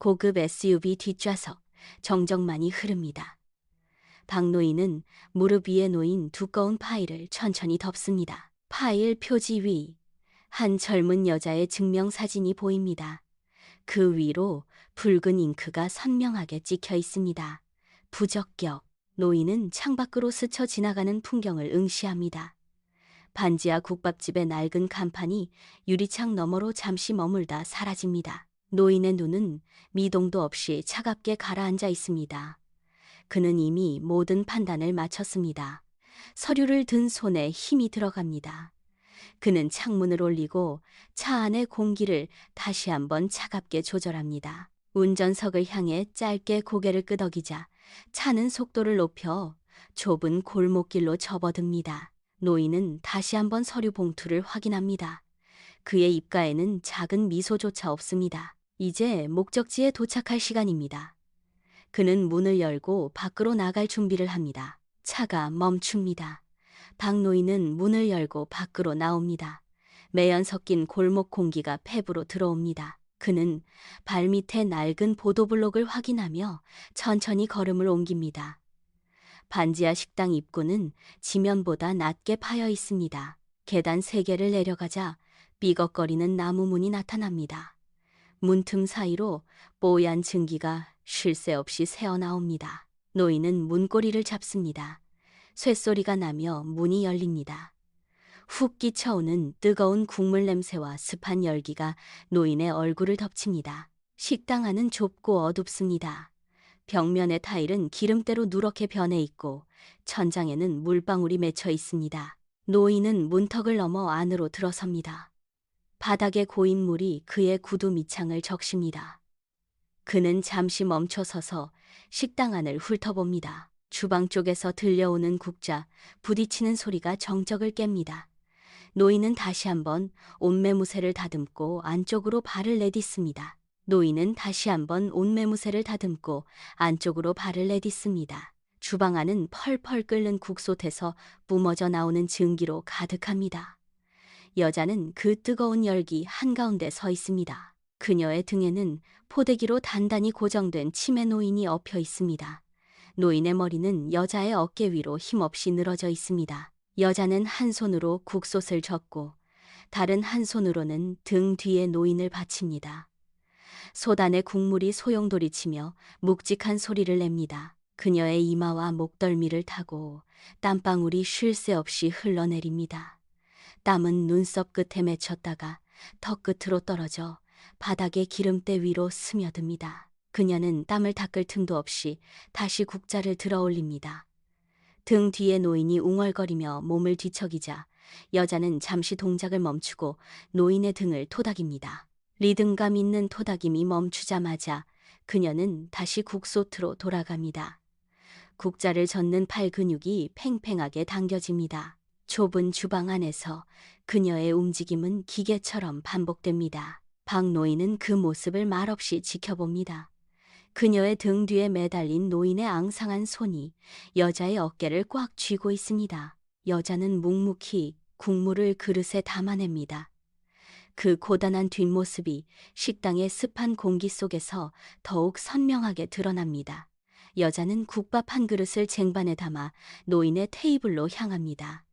고급 SUV 뒷좌석, 정적만이 흐릅니다. 박 노인은 무릎 위에 놓인 두꺼운 파일을 천천히 덮습니다. 파일 표지 위, 한 젊은 여자의 증명사진이 보입니다. 그 위로 붉은 잉크가 선명하게 찍혀 있습니다. 부적격. 노인은 창밖으로 스쳐 지나가는 풍경을 응시합니다. 반지하 국밥집의 낡은 간판이 유리창 너머로 잠시 머물다 사라집니다. 노인의 눈은 미동도 없이 차갑게 가라앉아 있습니다. 그는 이미 모든 판단을 마쳤습니다. 서류를 든 손에 힘이 들어갑니다. 그는 창문을 올리고 차 안의 공기를 다시 한번 차갑게 조절합니다. 운전석을 향해 짧게 고개를 끄덕이자 차는 속도를 높여 좁은 골목길로 접어듭니다. 노인은 다시 한번 서류 봉투를 확인합니다. 그의 입가에는 작은 미소조차 없습니다. 이제 목적지에 도착할 시간입니다. 그는 문을 열고 밖으로 나갈 준비를 합니다. 차가 멈춥니다. 박 노인은 문을 열고 밖으로 나옵니다. 매연 섞인 골목 공기가 폐부로 들어옵니다. 그는 발밑에 낡은 보도블록을 확인하며 천천히 걸음을 옮깁니다. 반지하 식당 입구는 지면보다 낮게 파여 있습니다. 계단 3개를 내려가자 삐걱거리는 나무 문이 나타납니다. 문틈 사이로 뽀얀 증기가 쉴 새 없이 새어나옵니다. 노인은 문고리를 잡습니다. 쇳소리가 나며 문이 열립니다. 훅 끼쳐오는 뜨거운 국물 냄새와 습한 열기가 노인의 얼굴을 덮칩니다. 식당 안은 좁고 어둡습니다. 벽면의 타일은 기름때로 누렇게 변해 있고 천장에는 물방울이 맺혀 있습니다. 노인은 문턱을 넘어 안으로 들어섭니다. 바닥에 고인 물이 그의 구두 밑창을 적십니다. 그는 잠시 멈춰서서 식당 안을 훑어봅니다. 주방 쪽에서 들려오는 국자, 부딪히는 소리가 정적을 깹니다. 노인은 다시 한번 옷매무새를 다듬고 안쪽으로 발을 내딛습니다. 노인은 다시 한번 옷매무새를 다듬고 안쪽으로 발을 내딛습니다. 주방 안은 펄펄 끓는 국솥에서 뿜어져 나오는 증기로 가득합니다. 여자는 그 뜨거운 열기 한가운데 서 있습니다. 그녀의 등에는 포대기로 단단히 고정된 치매 노인이 엎여 있습니다. 노인의 머리는 여자의 어깨 위로 힘없이 늘어져 있습니다. 여자는 한 손으로 국솥을 젓고 다른 한 손으로는 등 뒤에 노인을 받칩니다. 솥 안에 국물이 소용돌이치며 묵직한 소리를 냅니다. 그녀의 이마와 목덜미를 타고 땀방울이 쉴 새 없이 흘러내립니다. 땀은 눈썹 끝에 맺혔다가 턱 끝으로 떨어져 바닥의 기름때 위로 스며듭니다. 그녀는 땀을 닦을 틈도 없이 다시 국자를 들어 올립니다. 등 뒤에 노인이 웅얼거리며 몸을 뒤척이자 여자는 잠시 동작을 멈추고 노인의 등을 토닥입니다. 리듬감 있는 토닥임이 멈추자마자 그녀는 다시 국솥으로 돌아갑니다. 국자를 젓는 팔 근육이 팽팽하게 당겨집니다. 좁은 주방 안에서 그녀의 움직임은 기계처럼 반복됩니다. 박 노인은 그 모습을 말없이 지켜봅니다. 그녀의 등 뒤에 매달린 노인의 앙상한 손이 여자의 어깨를 꽉 쥐고 있습니다. 여자는 묵묵히 국물을 그릇에 담아냅니다. 그 고단한 뒷모습이 식당의 습한 공기 속에서 더욱 선명하게 드러납니다. 여자는 국밥 한 그릇을 쟁반에 담아 노인의 테이블로 향합니다.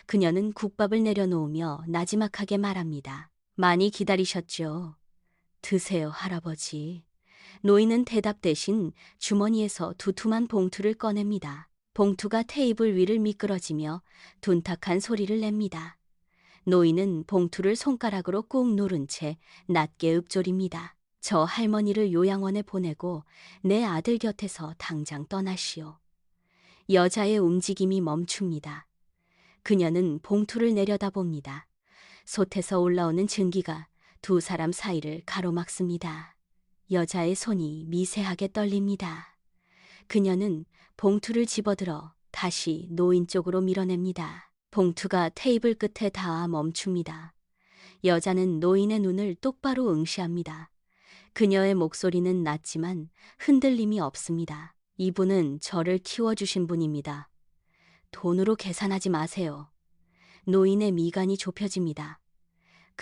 그녀는 국밥을 내려놓으며 나지막하게 말합니다. 많이 기다리셨죠? 드세요, 할아버지. 노인은 대답 대신 주머니에서 두툼한 봉투를 꺼냅니다. 봉투가 테이블 위를 미끄러지며 둔탁한 소리를 냅니다. 노인은 봉투를 손가락으로 꾹 누른 채 낮게 읊조립니다. 저 할머니를 요양원에 보내고 내 아들 곁에서 당장 떠나시오. 여자의 움직임이 멈춥니다. 그녀는 봉투를 내려다봅니다. 솥에서 올라오는 증기가 두 사람 사이를 가로막습니다. 여자의 손이 미세하게 떨립니다. 그녀는 봉투를 집어들어 다시 노인 쪽으로 밀어냅니다. 봉투가 테이블 끝에 닿아 멈춥니다. 여자는 노인의 눈을 똑바로 응시합니다. 그녀의 목소리는 낮지만 흔들림이 없습니다. 이분은 저를 키워주신 분입니다. 돈으로 계산하지 마세요. 노인의 미간이 좁혀집니다.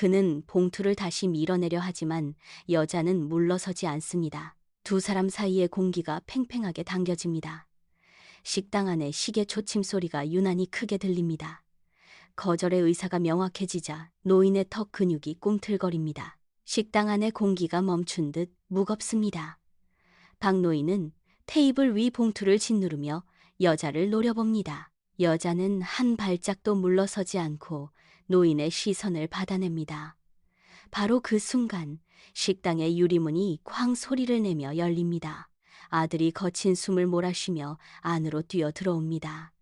그는 봉투를 다시 밀어내려 하지만 여자는 물러서지 않습니다. 두 사람 사이의 공기가 팽팽하게 당겨집니다. 식당 안에 시계 초침 소리가 유난히 크게 들립니다. 거절의 의사가 명확해지자 노인의 턱 근육이 꿈틀거립니다. 식당 안의 공기가 멈춘 듯 무겁습니다. 박 노인은 테이블 위 봉투를 짓누르며 여자를 노려봅니다. 여자는 한 발짝도 물러서지 않고 노인의 시선을 받아냅니다. 바로 그 순간 식당의 유리문이 쾅 소리를 내며 열립니다. 아들이 거친 숨을 몰아쉬며 안으로 뛰어 들어옵니다.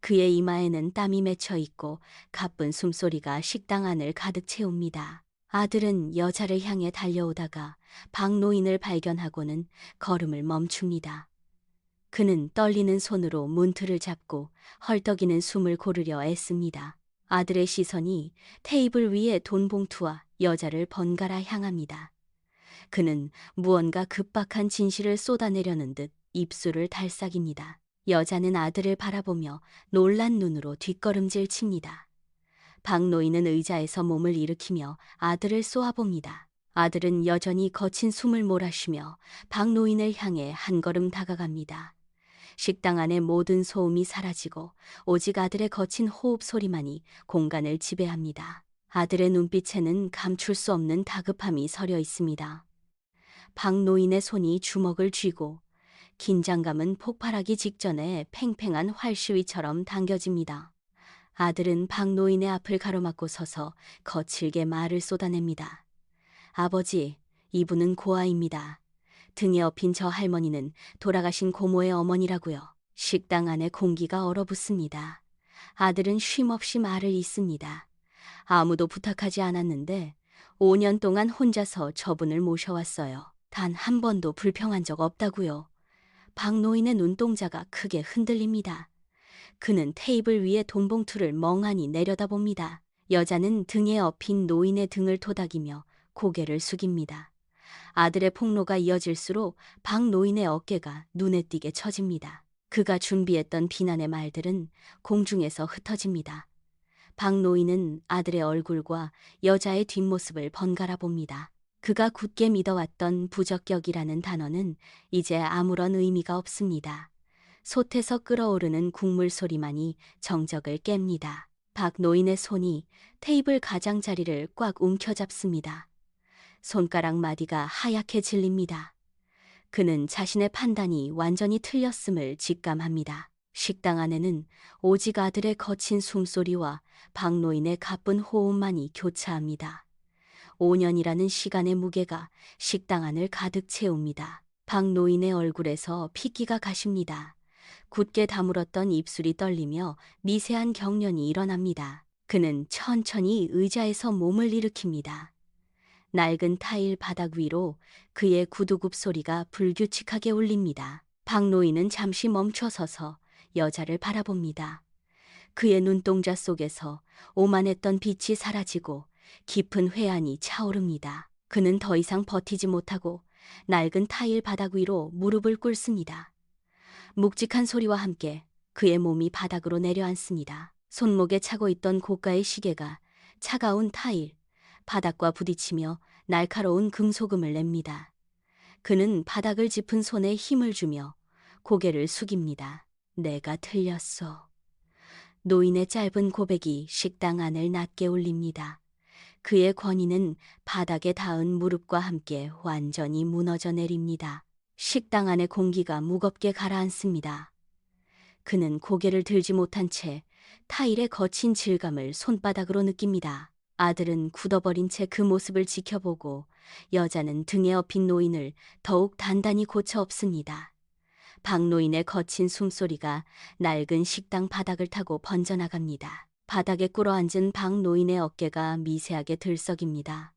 그의 이마에는 땀이 맺혀 있고 가쁜 숨소리가 식당 안을 가득 채웁니다. 아들은 여자를 향해 달려오다가 박 노인을 발견하고는 걸음을 멈춥니다. 그는 떨리는 손으로 문틀을 잡고 헐떡이는 숨을 고르려 애씁니다. 아들의 시선이 테이블 위의 돈 봉투와 여자를 번갈아 향합니다. 그는 무언가 급박한 진실을 쏟아내려는 듯 입술을 달싹입니다. 여자는 아들을 바라보며 놀란 눈으로 뒷걸음질 칩니다. 박 노인은 의자에서 몸을 일으키며 아들을 쏘아봅니다. 아들은 여전히 거친 숨을 몰아쉬며 박 노인을 향해 한 걸음 다가갑니다. 식당 안의 모든 소음이 사라지고 오직 아들의 거친 호흡 소리만이 공간을 지배합니다. 아들의 눈빛에는 감출 수 없는 다급함이 서려 있습니다. 박 노인의 손이 주먹을 쥐고 긴장감은 폭발하기 직전에 팽팽한 활시위처럼 당겨집니다. 아들은 박 노인의 앞을 가로막고 서서 거칠게 말을 쏟아냅니다. 아버지, 이분은 고아입니다. 등에 업힌 저 할머니는 돌아가신 고모의 어머니라고요. 식당 안에 공기가 얼어붙습니다. 아들은 쉼없이 말을 잇습니다. 아무도 부탁하지 않았는데 5년 동안 혼자서 저분을 모셔왔어요. 단 한 번도 불평한 적 없다고요. 박 노인의 눈동자가 크게 흔들립니다. 그는 테이블 위에 돈봉투를 멍하니 내려다봅니다. 여자는 등에 업힌 노인의 등을 토닥이며 고개를 숙입니다. 아들의 폭로가 이어질수록 박 노인의 어깨가 눈에 띄게 처집니다. 그가 준비했던 비난의 말들은 공중에서 흩어집니다. 박 노인은 아들의 얼굴과 여자의 뒷모습을 번갈아 봅니다. 그가 굳게 믿어왔던 부적격이라는 단어는 이제 아무런 의미가 없습니다. 솥에서 끓어오르는 국물 소리만이 정적을 깹니다. 박 노인의 손이 테이블 가장자리를 꽉 움켜잡습니다. 손가락 마디가 하얗게 질립니다. 그는 자신의 판단이 완전히 틀렸음을 직감합니다. 식당 안에는 오직 아들의 거친 숨소리와 박 노인의 가쁜 호흡만이 교차합니다. 5년이라는 시간의 무게가 식당 안을 가득 채웁니다. 박 노인의 얼굴에서 핏기가 가십니다. 굳게 다물었던 입술이 떨리며 미세한 경련이 일어납니다. 그는 천천히 의자에서 몸을 일으킵니다. 낡은 타일 바닥 위로 그의 구두굽 소리가 불규칙하게 울립니다. 박 노인은 잠시 멈춰서서 여자를 바라봅니다. 그의 눈동자 속에서 오만했던 빛이 사라지고 깊은 회한이 차오릅니다. 그는 더 이상 버티지 못하고 낡은 타일 바닥 위로 무릎을 꿇습니다. 묵직한 소리와 함께 그의 몸이 바닥으로 내려앉습니다. 손목에 차고 있던 고가의 시계가 차가운 타일, 바닥과 부딪히며 날카로운 금소금을 냅니다. 그는 바닥을 짚은 손에 힘을 주며 고개를 숙입니다. 내가 틀렸어. 노인의 짧은 고백이 식당 안을 낮게 울립니다. 그의 권위는 바닥에 닿은 무릎과 함께 완전히 무너져 내립니다. 식당 안의 공기가 무겁게 가라앉습니다. 그는 고개를 들지 못한 채 타일의 거친 질감을 손바닥으로 느낍니다. 아들은 굳어버린 채 그 모습을 지켜보고 여자는 등에 업힌 노인을 더욱 단단히 고쳐 엎습니다. 박 노인의 거친 숨소리가 낡은 식당 바닥을 타고 번져나갑니다. 바닥에 꿇어앉은 박 노인의 어깨가 미세하게 들썩입니다.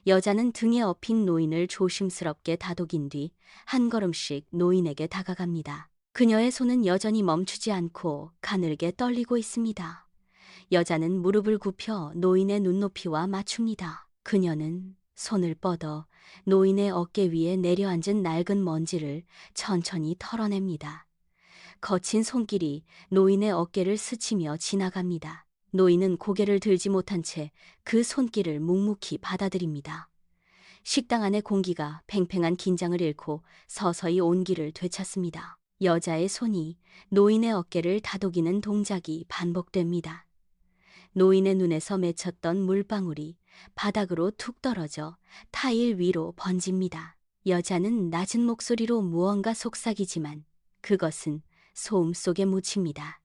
여자는 등에 업힌 노인을 조심스럽게 다독인 뒤 한 걸음씩 노인에게 다가갑니다. 그녀의 손은 여전히 멈추지 않고 가늘게 떨리고 있습니다. 여자는 무릎을 굽혀 노인의 눈높이와 맞춥니다. 그녀는 손을 뻗어 노인의 어깨 위에 내려앉은 낡은 먼지를 천천히 털어냅니다. 거친 손길이 노인의 어깨를 스치며 지나갑니다. 노인은 고개를 들지 못한 채 그 손길을 묵묵히 받아들입니다. 식당 안의 공기가 팽팽한 긴장을 잃고 서서히 온기를 되찾습니다. 여자의 손이 노인의 어깨를 다독이는 동작이 반복됩니다. 노인의 눈에서 맺혔던 물방울이 바닥으로 툭 떨어져 타일 위로 번집니다. 여자는 낮은 목소리로 무언가 속삭이지만 그것은 소음 속에 묻힙니다.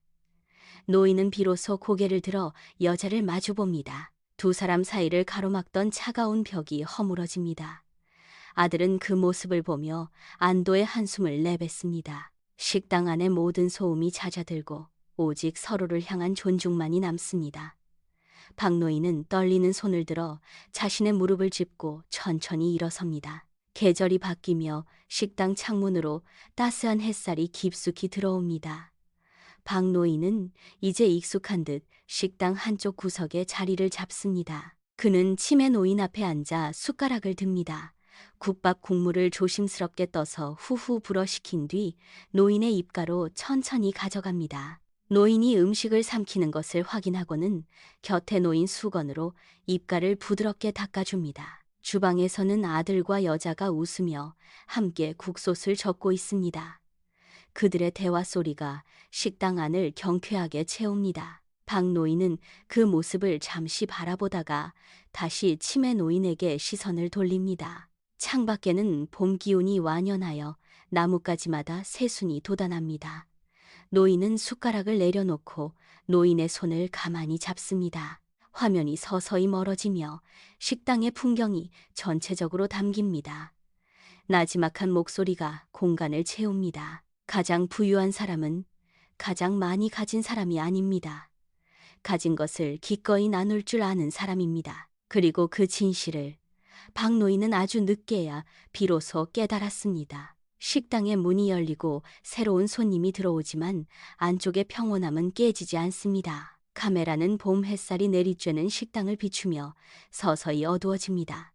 노인은 비로소 고개를 들어 여자를 마주봅니다. 두 사람 사이를 가로막던 차가운 벽이 허물어집니다. 아들은 그 모습을 보며 안도의 한숨을 내뱉습니다. 식당 안의 모든 소음이 잦아들고 오직 서로를 향한 존중만이 남습니다. 박노인은 떨리는 손을 들어 자신의 무릎을 짚고 천천히 일어섭니다. 계절이 바뀌며 식당 창문으로 따스한 햇살이 깊숙이 들어옵니다. 박노인은 이제 익숙한 듯 식당 한쪽 구석에 자리를 잡습니다. 그는 치매 노인 앞에 앉아 숟가락을 듭니다. 국밥 국물을 조심스럽게 떠서 후후 불어식힌 뒤 노인의 입가로 천천히 가져갑니다. 노인이 음식을 삼키는 것을 확인하고는 곁에 놓인 수건으로 입가를 부드럽게 닦아줍니다. 주방에서는 아들과 여자가 웃으며 함께 국솥을 젓고 있습니다. 그들의 대화 소리가 식당 안을 경쾌하게 채웁니다. 박노인은 그 모습을 잠시 바라보다가 다시 치매 노인에게 시선을 돌립니다. 창밖에는 봄 기운이 완연하여 나뭇가지마다 새순이 돋아납니다. 노인은 숟가락을 내려놓고 노인의 손을 가만히 잡습니다. 화면이 서서히 멀어지며 식당의 풍경이 전체적으로 담깁니다. 나지막한 목소리가 공간을 채웁니다. 가장 부유한 사람은 가장 많이 가진 사람이 아닙니다. 가진 것을 기꺼이 나눌 줄 아는 사람입니다. 그리고 그 진실을 박노인은 아주 늦게야 비로소 깨달았습니다. 식당의 문이 열리고 새로운 손님이 들어오지만 안쪽의 평온함은 깨지지 않습니다. 카메라는 봄 햇살이 내리쬐는 식당을 비추며 서서히 어두워집니다.